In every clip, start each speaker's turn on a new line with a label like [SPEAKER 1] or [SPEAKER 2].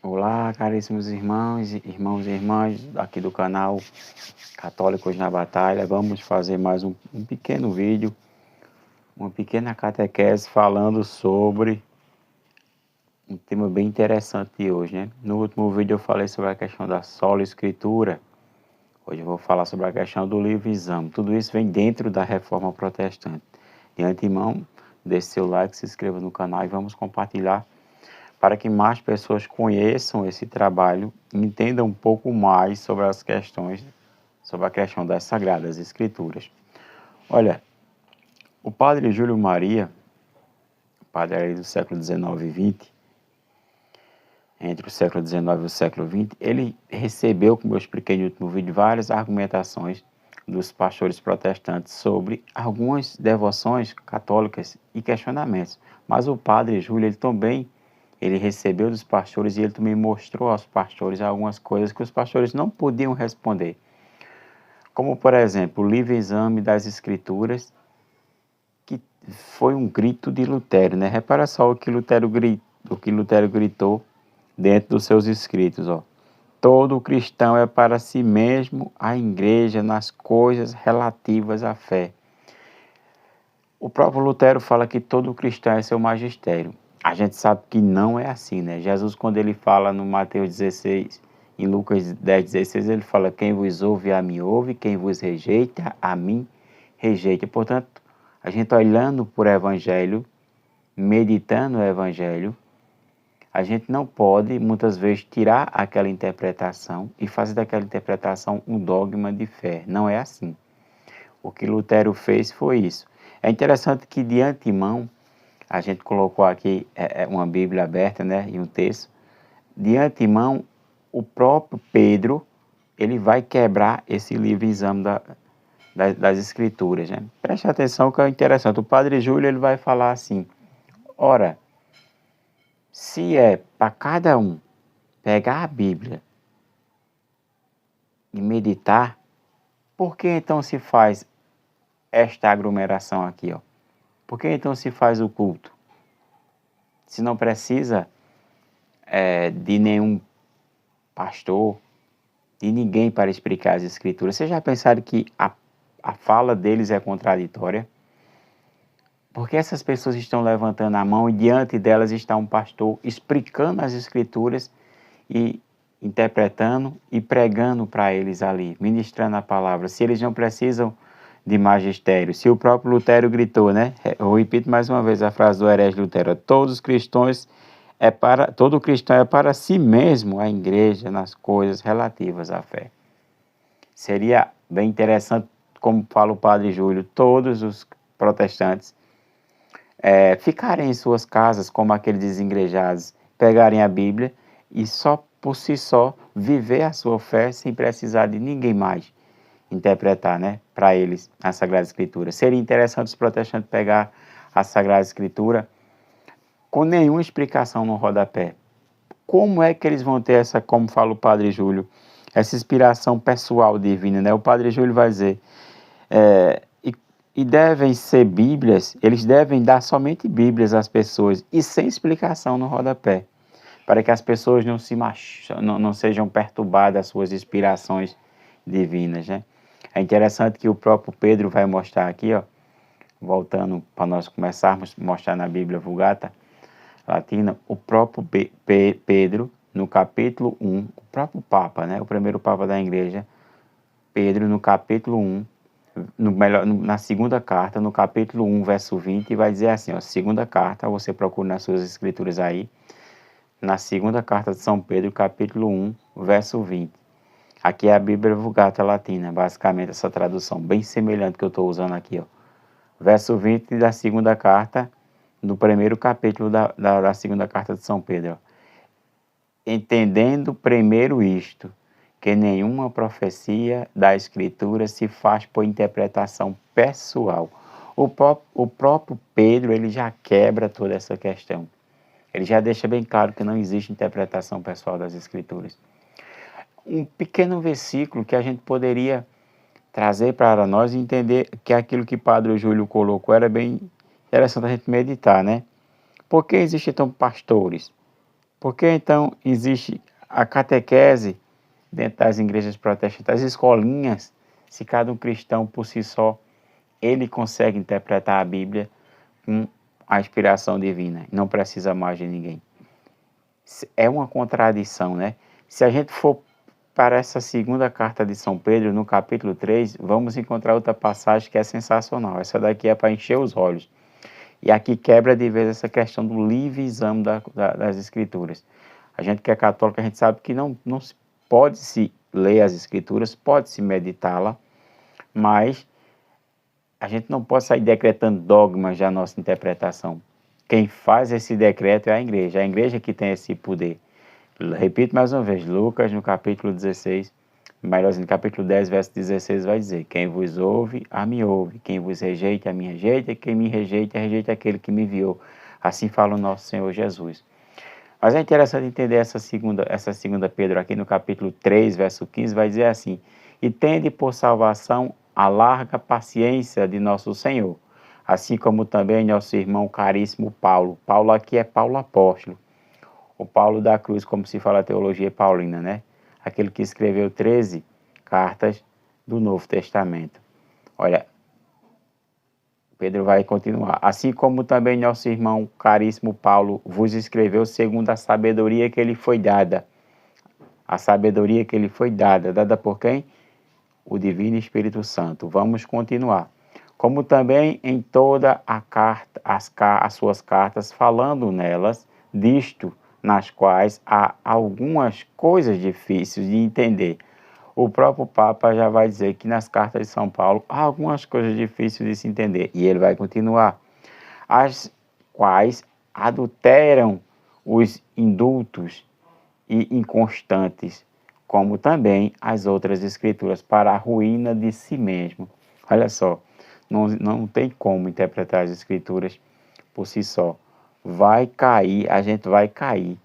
[SPEAKER 1] Olá, caríssimos irmãos e irmãs aqui do canal Católicos na Batalha. Vamos fazer mais um pequeno vídeo, uma pequena catequese falando sobre um tema bem interessante de hoje, né? No último vídeo eu falei sobre a questão da sola escritura. Hoje eu vou falar sobre a questão do livre exame. Tudo isso vem dentro da Reforma Protestante. De antemão, deixe seu like, se inscreva no canal e vamos compartilhar para que mais pessoas conheçam esse trabalho e entendam um pouco mais sobre as questões, sobre a questão das Sagradas Escrituras. Olha, o padre Júlio Maria, padre aí do século XIX e XX, entre o século XIX e o século XX, ele recebeu, como eu expliquei no último vídeo, várias argumentações dos pastores protestantes sobre algumas devoções católicas e questionamentos. Mas o padre Júlio, ele recebeu dos pastores e ele também mostrou aos pastores algumas coisas que os pastores não podiam responder. Como, por exemplo, o livre exame das Escrituras, que foi um grito de Lutero, né? Repara só o que Lutero gritou dentro dos seus escritos, ó. Todo cristão é para si mesmo a igreja nas coisas relativas à fé. O próprio Lutero fala que todo cristão é seu magistério. A gente sabe que não é assim, né? Jesus, quando ele fala no Mateus 16, em Lucas 10:16, ele fala: quem vos ouve, a mim ouve, quem vos rejeita, a mim rejeita. Portanto, a gente olhando por Evangelho, meditando o Evangelho, a gente não pode, muitas vezes, tirar aquela interpretação e fazer daquela interpretação um dogma de fé. Não é assim. O que Lutero fez foi isso. É interessante que, de antemão, a gente colocou aqui uma Bíblia aberta, né, e um texto. De antemão, o próprio Pedro, ele vai quebrar esse livre exame das Escrituras, né? Preste atenção que é interessante. O padre Júlio, ele vai falar assim: ora, se é para cada um pegar a Bíblia e meditar, por que então se faz esta aglomeração aqui, ó? Por que então se faz o culto? Se não precisa de nenhum pastor, de ninguém para explicar as Escrituras. Vocês já pensaram que a fala deles é contraditória? Porque essas pessoas estão levantando a mão e diante delas está um pastor explicando as Escrituras e interpretando e pregando para eles ali, ministrando a palavra. Se eles não precisam de magistério, se o próprio Lutero gritou, né? Eu repito mais uma vez a frase do herege Lutero: todo cristão é para si mesmo a igreja nas coisas relativas à fé. Seria bem interessante, como fala o padre Júlio, todos os protestantes ficarem em suas casas como aqueles desigrejados, pegarem a Bíblia e só por si só viver a sua fé sem precisar de ninguém mais interpretar, né, para eles a Sagrada Escritura. Seria interessante os protestantes pegar a Sagrada Escritura com nenhuma explicação no rodapé. Como é que eles vão ter essa, como fala o padre Júlio, essa inspiração pessoal divina, né? O padre Júlio vai dizer, e devem ser Bíblias, eles devem dar somente Bíblias às pessoas e sem explicação no rodapé, para que as pessoas não sejam perturbadas as suas inspirações divinas, né? É interessante que o próprio Pedro vai mostrar aqui, ó, voltando para nós começarmos a mostrar na Bíblia Vulgata Latina, o próprio Pedro, no capítulo 1, o próprio Papa, né, o primeiro Papa da Igreja, Pedro, no capítulo 1, na segunda carta, no capítulo 1, verso 20, vai dizer assim, ó, segunda carta, você procura nas suas escrituras aí, na segunda carta de São Pedro, capítulo 1, verso 20. Aqui é a Bíblia Vulgata Latina, basicamente essa tradução bem semelhante que eu estou usando aqui, ó. Verso 20 da segunda carta, no primeiro capítulo da segunda carta de São Pedro. Entendendo primeiro isto, que nenhuma profecia da Escritura se faz por interpretação pessoal. O próprio Pedro, ele já quebra toda essa questão. Ele já deixa bem claro que não existe interpretação pessoal das Escrituras. Um pequeno versículo que a gente poderia trazer para nós e entender que aquilo que Padre Júlio colocou era bem interessante a gente meditar, né? Por que existem então pastores? Por que então existe a catequese dentro das igrejas protestantes, as escolinhas, se cada um cristão por si só, ele consegue interpretar a Bíblia com a inspiração divina, não precisa mais de ninguém. É uma contradição, né? Se a gente for para essa segunda carta de São Pedro, no capítulo 3, vamos encontrar outra passagem que é sensacional. Essa daqui é para encher os olhos. E aqui quebra de vez essa questão do livre exame das Escrituras. A gente que é católico, a gente sabe que não pode se ler as Escrituras, pode se meditá-la, mas a gente não pode sair decretando dogmas da nossa interpretação. Quem faz esse decreto é a igreja que tem esse poder. Repito mais uma vez, Lucas no capítulo 16, melhorzinho, no capítulo 10, verso 16, vai dizer: quem vos ouve, a mim ouve, quem vos rejeita, a mim rejeita, quem me rejeita, rejeita aquele que me enviou. Assim fala o nosso Senhor Jesus. Mas é interessante entender essa segunda Pedro aqui no capítulo 3, verso 15, vai dizer assim: e tende por salvação a larga paciência de nosso Senhor, assim como também nosso irmão caríssimo Paulo. Paulo aqui é Paulo apóstolo, o Paulo da cruz, como se fala a teologia paulina, né? Aquele que escreveu 13 cartas do Novo Testamento. Olha, Pedro vai continuar. Assim como também nosso irmão caríssimo Paulo vos escreveu segundo a sabedoria que lhe foi dada. A sabedoria que lhe foi dada. Dada por quem? O Divino Espírito Santo. Vamos continuar. Como também em toda a carta, as suas cartas, falando nelas disto, nas quais há algumas coisas difíceis de entender. O próprio Papa já vai dizer que nas cartas de São Paulo há algumas coisas difíceis de se entender. E ele vai continuar. As quais adulteram os indultos e inconstantes, como também as outras escrituras, para a ruína de si mesmo. Olha só, não tem como interpretar as escrituras por si só. A gente vai cair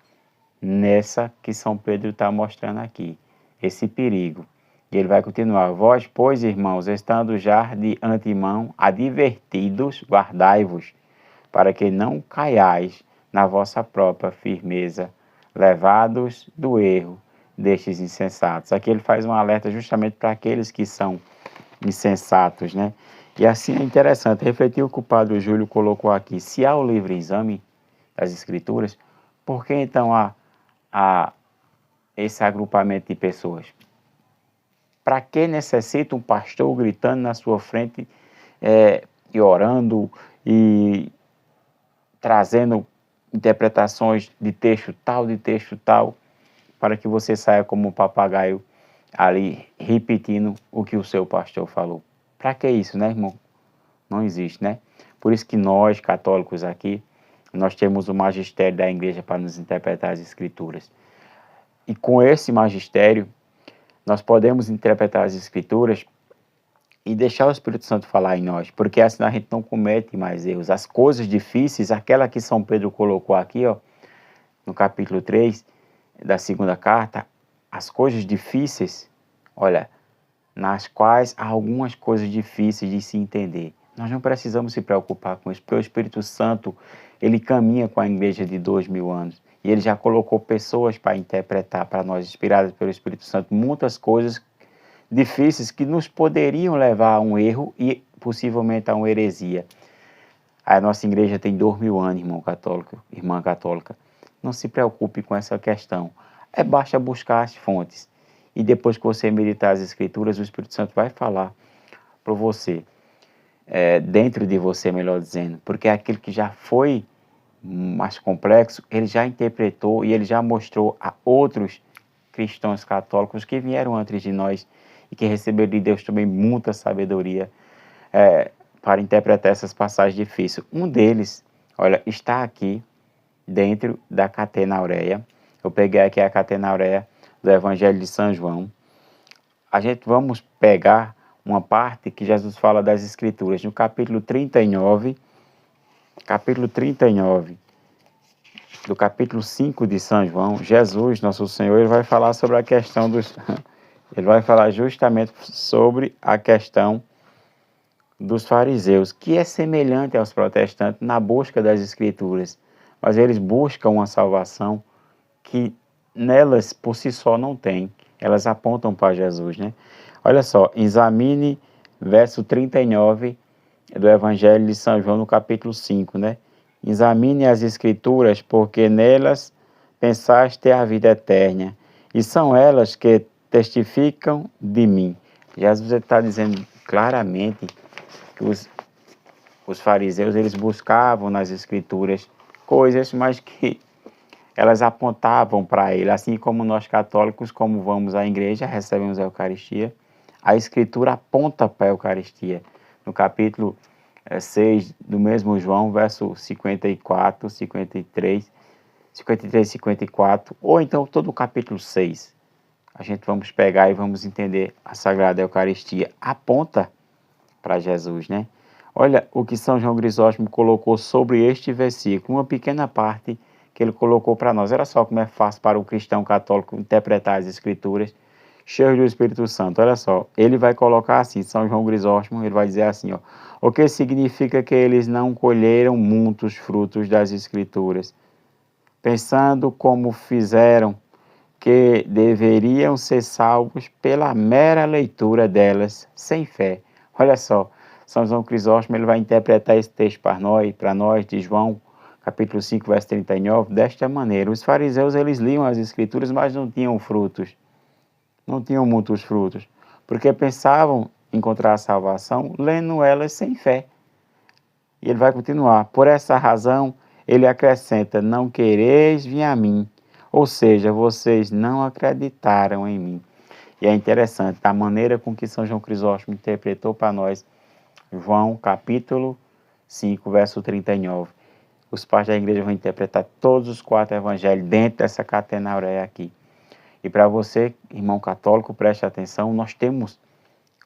[SPEAKER 1] nessa que São Pedro está mostrando aqui, esse perigo. E ele vai continuar: vós, pois, irmãos, estando já de antemão advertidos, guardai-vos, para que não caiais na vossa própria firmeza, levados do erro destes insensatos. Aqui ele faz um alerta justamente para aqueles que são insensatos, né? E assim é interessante refletir o que o Padre Júlio colocou aqui. Se há o livre exame das Escrituras, por que então há esse agrupamento de pessoas? Para que necessita um pastor gritando na sua frente e orando e trazendo interpretações de texto tal, para que você saia como um papagaio ali repetindo o que o seu pastor falou? Para que isso, né, irmão? Não existe, né? Por isso que nós, católicos aqui, nós temos o magistério da igreja para nos interpretar as escrituras. E com esse magistério, nós podemos interpretar as escrituras e deixar o Espírito Santo falar em nós, porque assim a gente não comete mais erros. As coisas difíceis, aquela que São Pedro colocou aqui, ó, no capítulo 3 da segunda carta, as coisas difíceis, olha, nas quais há algumas coisas difíceis de se entender. Nós não precisamos se preocupar com isso, porque o Espírito Santo, ele caminha com a igreja de 2000 anos. E ele já colocou pessoas para interpretar para nós, inspiradas pelo Espírito Santo, muitas coisas difíceis que nos poderiam levar a um erro e possivelmente a uma heresia. A nossa igreja tem 2000 anos, irmão católico, irmã católica. Não se preocupe com essa questão. Basta buscar as fontes. E depois que você meditar as Escrituras, o Espírito Santo vai falar para você, dentro de você, melhor dizendo, porque é aquilo que já foi mais complexo, ele já interpretou e ele já mostrou a outros cristãos católicos que vieram antes de nós e que receberam de Deus também muita sabedoria para interpretar essas passagens difíceis. Um deles, olha, está aqui dentro da Catena Aurea. Eu peguei aqui a Catena Aurea do Evangelho de São João. A gente vamos pegar uma parte que Jesus fala das Escrituras, no capítulo 39, do capítulo 5 de São João. Jesus, nosso Senhor, ele vai falar sobre a questão ele vai falar justamente sobre a questão dos fariseus, que é semelhante aos protestantes na busca das Escrituras, mas eles buscam uma salvação que nelas por si só não tem. Elas apontam para Jesus, né? Olha só, examine verso 39 do Evangelho de São João no capítulo 5, né? Examine as Escrituras, porque nelas pensaste ter a vida eterna, e são elas que testificam de mim. Jesus está dizendo claramente que os fariseus, eles buscavam nas Escrituras coisas, mas que elas apontavam para ele, assim como nós católicos, como vamos à igreja, recebemos a Eucaristia, a Escritura aponta para a Eucaristia. No capítulo 6 do mesmo João, verso 54, 53, 53 e 54, ou então todo o capítulo 6. A gente vamos pegar e vamos entender a Sagrada Eucaristia. Aponta para Jesus, né? Olha o que São João Crisóstomo colocou sobre este versículo, uma pequena parte que ele colocou para nós. Olha só como é fácil para o cristão católico interpretar as Escrituras, cheio do Espírito Santo. Olha só, ele vai colocar assim, São João Crisóstomo, ele vai dizer assim, ó, o que significa que eles não colheram muitos frutos das Escrituras, pensando como fizeram, que deveriam ser salvos pela mera leitura delas, sem fé. Olha só, São João Crisóstomo ele vai interpretar esse texto para nós de João, capítulo 5, verso 39, desta maneira. Os fariseus, eles liam as Escrituras, mas não tinham frutos. Não tinham muitos frutos, porque pensavam encontrar a salvação lendo elas sem fé. E ele vai continuar. Por essa razão, ele acrescenta, não quereis vir a mim. Ou seja, vocês não acreditaram em mim. E é interessante a maneira com que São João Crisóstomo interpretou para nós João capítulo 5, verso 39. Os pais da igreja vão interpretar todos os 4 evangelhos dentro dessa catenaréia aqui. E para você, irmão católico, preste atenção, nós temos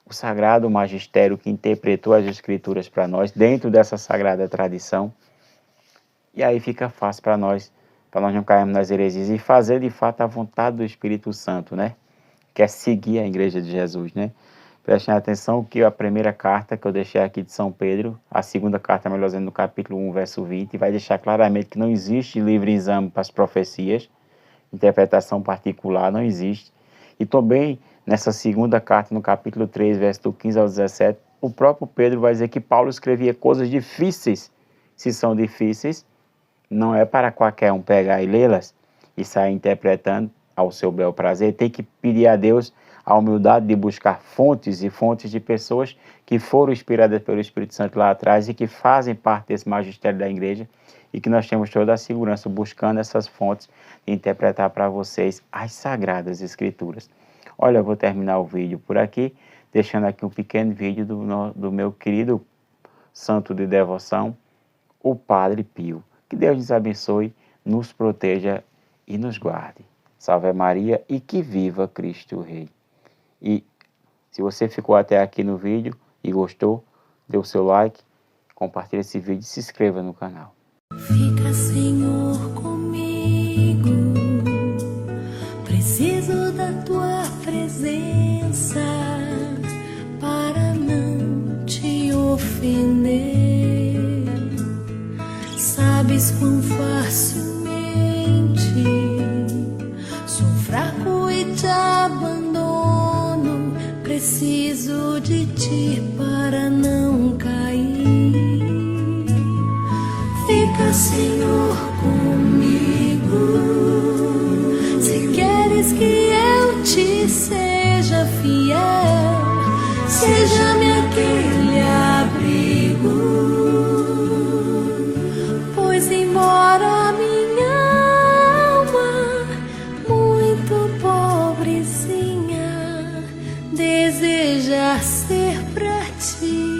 [SPEAKER 1] o Sagrado Magistério que interpretou as Escrituras para nós dentro dessa sagrada tradição. E aí fica fácil para nós não cairmos nas heresias e fazer de fato a vontade do Espírito Santo, né? Que é seguir a Igreja de Jesus, né? Prestem atenção que a primeira carta que eu deixei aqui de São Pedro, a segunda carta, melhor dizendo, no capítulo 1, verso 20, vai deixar claramente que não existe livre exame para as profecias, interpretação particular não existe. E também, nessa segunda carta, no capítulo 3, verso do 15 ao 17, o próprio Pedro vai dizer que Paulo escrevia coisas difíceis. Se são difíceis, não é para qualquer um pegar e lê-las e sair interpretando ao seu bel prazer. Tem que pedir a Deus a humildade de buscar fontes e fontes de pessoas que foram inspiradas pelo Espírito Santo lá atrás e que fazem parte desse magistério da igreja e que nós temos toda a segurança buscando essas fontes de interpretar para vocês as Sagradas Escrituras. Olha, eu vou terminar o vídeo por aqui, deixando aqui um pequeno vídeo do meu querido santo de devoção, o Padre Pio. Que Deus nos abençoe, nos proteja e nos guarde. Salve Maria e que viva Cristo Rei. E se você ficou até aqui no vídeo e gostou, dê o seu like, compartilhe esse vídeo e se inscreva no canal.
[SPEAKER 2] Fica, Senhor, comigo, preciso da tua presença para não te ofender. Sabes quão facilmente sou fraco e te abandono. Preciso de ti para não cair. Fica, Senhor, comigo. Se queres que eu te seja fiel, seja-me aquele abrigo. Pois embora minha alma, muito pobrezinha, deseja ser pra ti.